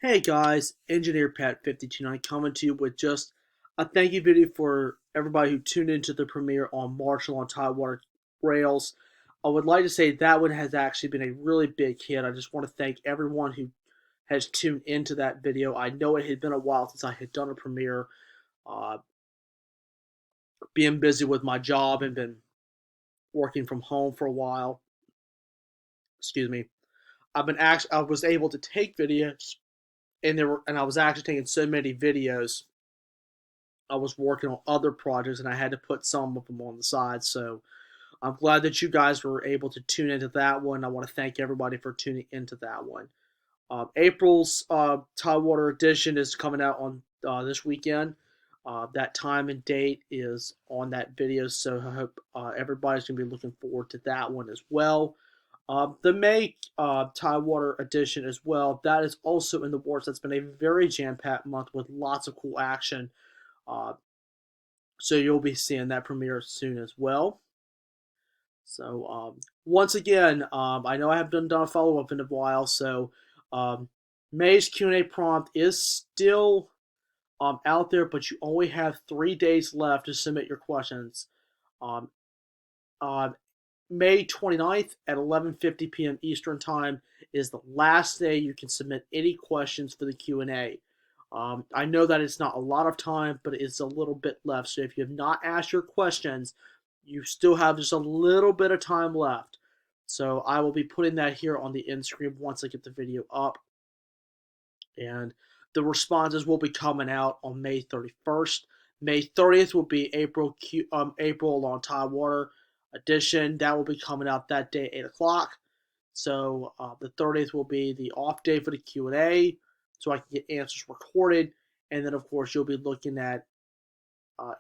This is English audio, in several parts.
Hey guys, Engineer Pat 529 coming to you with just a thank you video for everybody who tuned into the premiere on Marshall on Tidewater Rails. I would like to say that one has actually been a really big hit. I just want to thank everyone who has tuned into that video. I know it had been a while since I had done a premiere, uh, being busy with my job and been working from home for a while. Excuse me. I was able to take videos, and I was actually taking so many videos. I was working on other projects and I had to put some of them on the side. So I'm glad that you guys were able to tune into that one. I want to thank everybody for tuning into that one. April's Tidewater edition is coming out on this weekend. That time and date is on that video, so I hope everybody's going to be looking forward to that one as well. The May Tidewater edition as well, that is also in the works. That's been a very jam-packed month with lots of cool action. Uh, so you'll be seeing that premiere soon as well. So once again, I know I haven't done a follow up in a while, so um, May's Q&A prompt is still out there, but you only have 3 days left to submit your questions. Um, uh, May 29th at 11:50 p.m. Eastern Time is the last day you can submit any questions for the Q&A. I know that it's not a lot of time, but it's a little bit left. So if you have not asked your questions, you still have just a little bit of time left. So I will be putting that here on the end screen once I get the video up. And the responses will be coming out on May 31st. May 30th will be April along Tidewater edition. That will be coming out that day, 8 o'clock. So the 30th will be the off day for the Q&A, so I can get answers recorded. And then, of course, you'll be looking at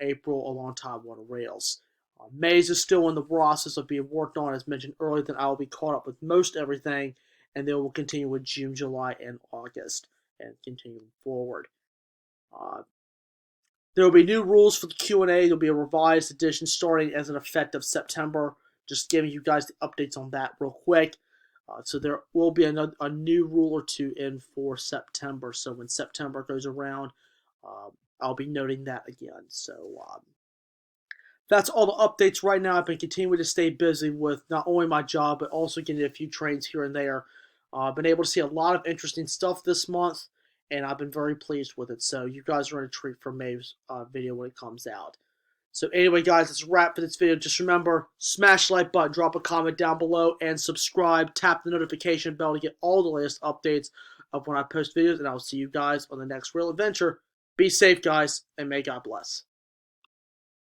April along Tidewater Rails. Maze is still in the process of being worked on. As mentioned earlier, that I will be caught up with most everything, and then we'll continue with June, July, and August, and continue forward. Uh, there will be new rules for the Q&A. There'll be a revised edition starting as an effect of September. Just giving you guys the updates on that real quick. So there will be a new rule or two in for September. So when September goes around, I'll be noting that again. So that's all the updates right now. I've been continuing to stay busy with not only my job, but also getting a few trains here and there. I've been able to see a lot of interesting stuff this month, and I've been very pleased with it. So you guys are in a treat for May's video when it comes out. So anyway, guys, that's a wrap for this video. Just remember, smash the like button, drop a comment down below, and subscribe. Tap the notification bell to get all the latest updates of when I post videos, and I'll see you guys on the next real adventure. Be safe, guys, and may God bless.